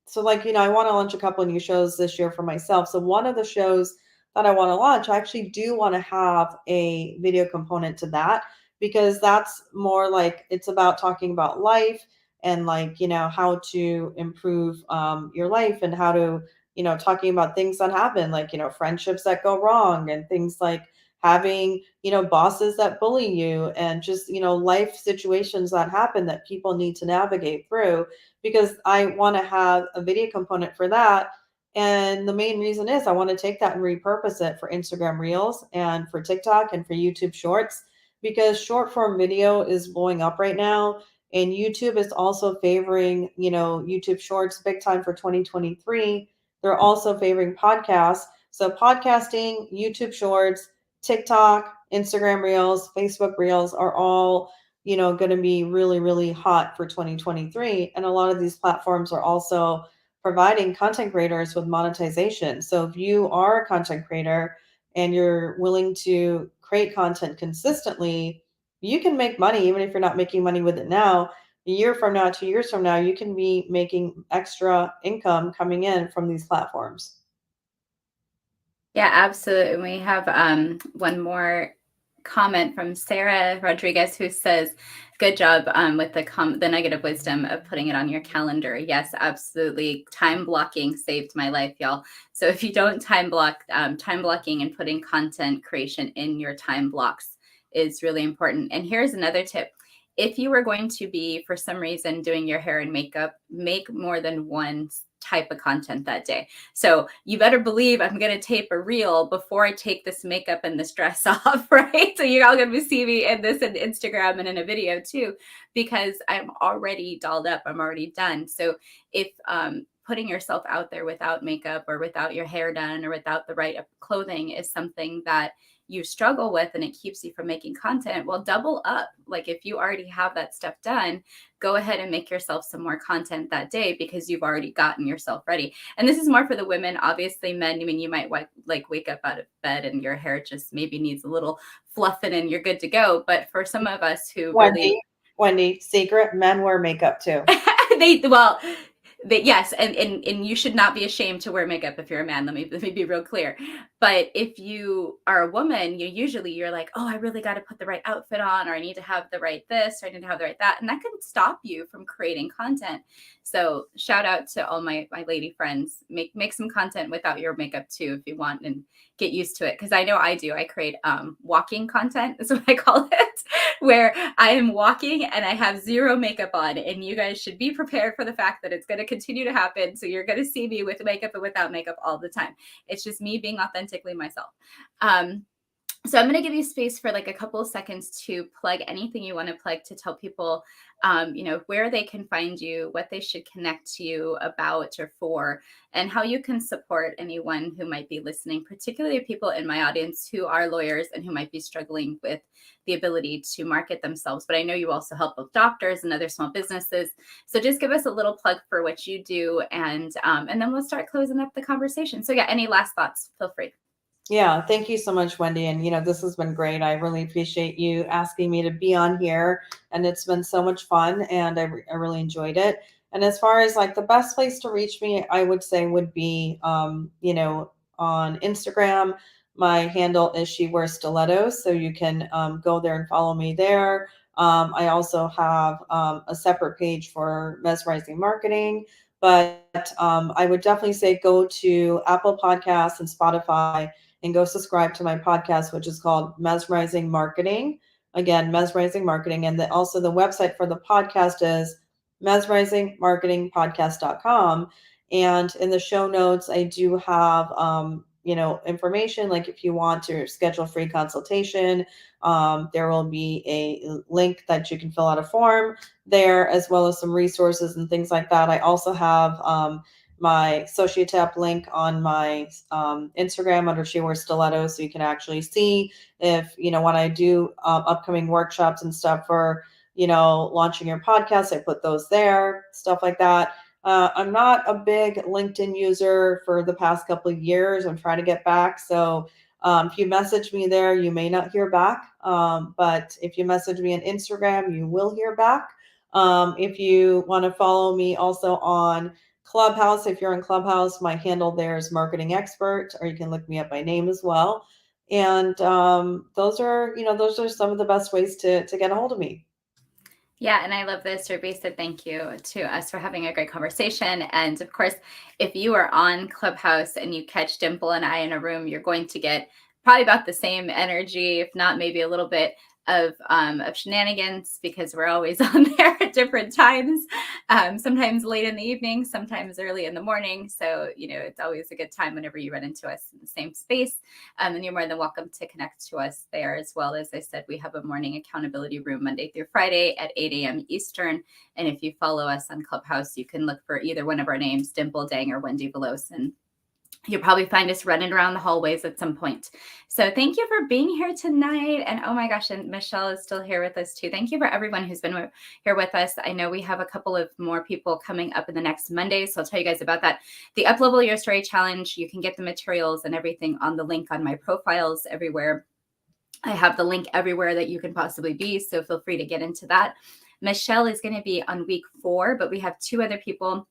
so like, I want to launch a couple of new shows this year for myself. So one of the shows that I want to launch, I actually do want to have a video component to that, because that's more like it's about talking about life, and like, how to improve your life, and how to, talking about things that happen, like, friendships that go wrong, and things like having, bosses that bully you, and just, life situations that happen that people need to navigate through, because I want to have a video component for that. And the main reason is I want to take that and repurpose it for Instagram Reels and for TikTok and for YouTube Shorts, because short form video is blowing up right now. And YouTube is also favoring, YouTube Shorts big time for 2023. They're also favoring podcasts. So podcasting, YouTube Shorts, TikTok, Instagram Reels, Facebook Reels are all, going to be really, really hot for 2023. And a lot of these platforms are also providing content creators with monetization. So if you are a content creator and you're willing to create content consistently, you can make money even if you're not making money with it now. A year from now, 2 years from now, you can be making extra income coming in from these platforms. Yeah, absolutely. And we have one more comment from Sarah Rodriguez, who says, "Good job with the negative wisdom of putting it on your calendar." Yes, absolutely. Time blocking saved my life, y'all. So if you don't time blocking and putting content creation in your time blocks is really important. And here's another tip. If you are going to be, for some reason, doing your hair and makeup, make more than one type of content that day. So you better believe I'm going to tape a reel before I take this makeup and this dress off, right? So you're all going to see me in this in Instagram and in a video too, because I'm already dolled up. I'm already done. So if putting yourself out there without makeup or without your hair done or without the right clothing is something that you struggle with and it keeps you from making content, well, double up. Like if you already have that stuff done, go ahead and make yourself some more content that day because you've already gotten yourself ready. And this is more for the women. Obviously, men, I mean, you might wake up out of bed and your hair just maybe needs a little fluffing and you're good to go. But for some of us who really Wendy, secret, men wear makeup too. they well yes, and you should not be ashamed to wear makeup if you're a man. Let me be real clear. But if you are a woman, you're like, oh, I really got to put the right outfit on, or I need to have the right this, or I need to have the right that, and that can stop you from creating content. So shout out to all my lady friends. Make some content without your makeup too if you want, and get used to it, because I know I do. I create walking content is what I call it, where I am walking and I have zero makeup on, and you guys should be prepared for the fact that it's going to continue to happen. So you're going to see me with makeup and without makeup all the time. It's just me being authentically myself. Um, so I'm going to give you space for like a couple of seconds to plug anything you want to plug, to tell people, where they can find you, what they should connect to you about or for, and how you can support anyone who might be listening, particularly people in my audience who are lawyers and who might be struggling with the ability to market themselves. But I know you also help with doctors and other small businesses. So just give us a little plug for what you do, and then we'll start closing up the conversation. So yeah, any last thoughts, feel free. Yeah, thank you so much, Wendy. And this has been great. I really appreciate you asking me to be on here, and it's been so much fun, and I really enjoyed it. And as far as like the best place to reach me, I would say would be, on Instagram. My handle is She Wears Stilettos, so you can go there and follow me there. I also have a separate page for mesmerizing marketing, but I would definitely say go to Apple Podcasts and Spotify and go subscribe to my podcast, which is called Mesmerizing Marketing. Again, Mesmerizing Marketing. And also the website for the podcast is mesmerizingmarketingpodcast.com. And in the show notes, I do have, information like if you want to schedule a free consultation, there will be a link that you can fill out a form there, as well as some resources and things like that. I also have my Sociotap link on my Instagram under She Wears Stilettos, so you can actually see if when I do upcoming workshops and stuff for launching your podcast. I put those there, stuff like that. I'm not a big LinkedIn user for the past couple of years. I'm trying to get back. So if you message me there, you may not hear back. But if you message me on Instagram, you will hear back. If you want to follow me also on Clubhouse, if you're in Clubhouse, my handle there is Marketing Expert, or you can look me up by name as well. And those are some of the best ways to get a hold of me. Yeah, and I love this. Ruby said thank you to us for having a great conversation. And of course, if you are on Clubhouse and you catch Dimple and I in a room, you're going to get probably about the same energy, if not maybe a little bit of shenanigans, because we're always on there at different times. Sometimes late in the evening, sometimes early in the morning. So it's always a good time whenever you run into us in the same space. And you're more than welcome to connect to us there as well. As I said, we have a morning accountability room Monday through Friday at 8 a.m. Eastern. And if you follow us on Clubhouse, you can look for either one of our names, Dimple Dang or Wendy Velos, and you'll probably find us running around the hallways at some point. So thank you for being here tonight. And oh my gosh, and Michelle is still here with us too. Thank you for everyone who's been here with us. I know we have a couple of more people coming up in the next Monday, so I'll tell you guys about that. The Uplevel Your Story Challenge, you can get the materials and everything on the link on my profiles everywhere. I have the link everywhere that you can possibly be, so feel free to get into that. Michelle is going to be on week 4, but we have 2 other people.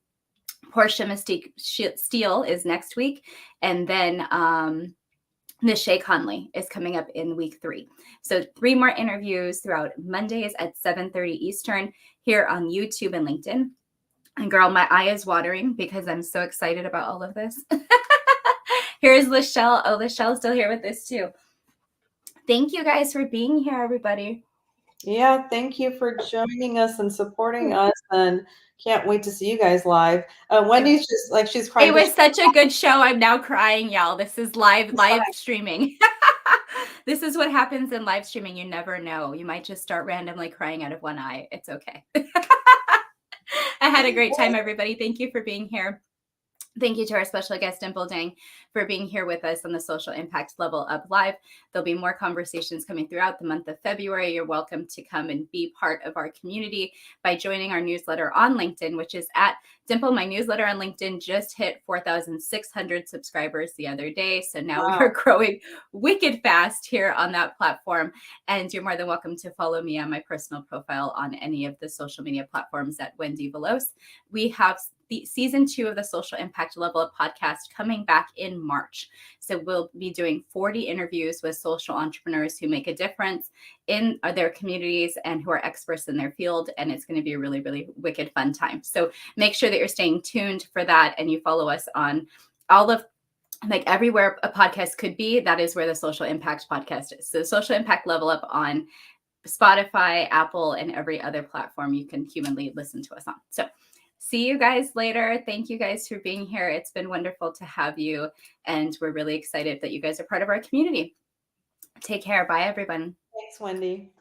Portia Mystique Steele is next week. And then Nishay Conley is coming up in week 3. So 3 more interviews throughout Mondays at 7:30 Eastern here on YouTube and LinkedIn. And girl, my eye is watering because I'm so excited about all of this. Here's Lachelle. Oh, Lachelle's still here with us too. Thank you guys for being here, everybody. Yeah, thank you for joining us and supporting us, and can't wait to see you guys live. Wendy's just like she's crying It because was such a good show. I'm now crying, y'all. This is live streaming. This is what happens in live streaming. You never know. You might just start randomly crying out of one eye. It's okay. I had a great time, everybody. Thank you for being here. Thank you to our special guest, Dimple Dang, for being here with us on the Social Impact Level Up Live. There'll be more conversations coming throughout the month of February. You're welcome to come and be part of our community by joining our newsletter on LinkedIn, which is at Dimple. My newsletter on LinkedIn just hit 4,600 subscribers the other day. So now we are growing wicked fast here on that platform. And you're more than welcome to follow me on my personal profile on any of the social media platforms at Wendy Velos. We have the season 2 of the Social Impact Level Up podcast coming back in March. So we'll be doing 40 interviews with social entrepreneurs who make a difference in their communities and who are experts in their field. And it's going to be a really, really wicked fun time. So make sure that you're staying tuned for that and you follow us on all of like everywhere a podcast could be. That is where the Social Impact podcast is. So Social Impact Level Up on Spotify, Apple, and every other platform you can humanly listen to us on. So see you guys later. Thank you guys for being here. It's been wonderful to have you. And we're really excited that you guys are part of our community. Take care. Bye, everyone. Thanks, Wendy.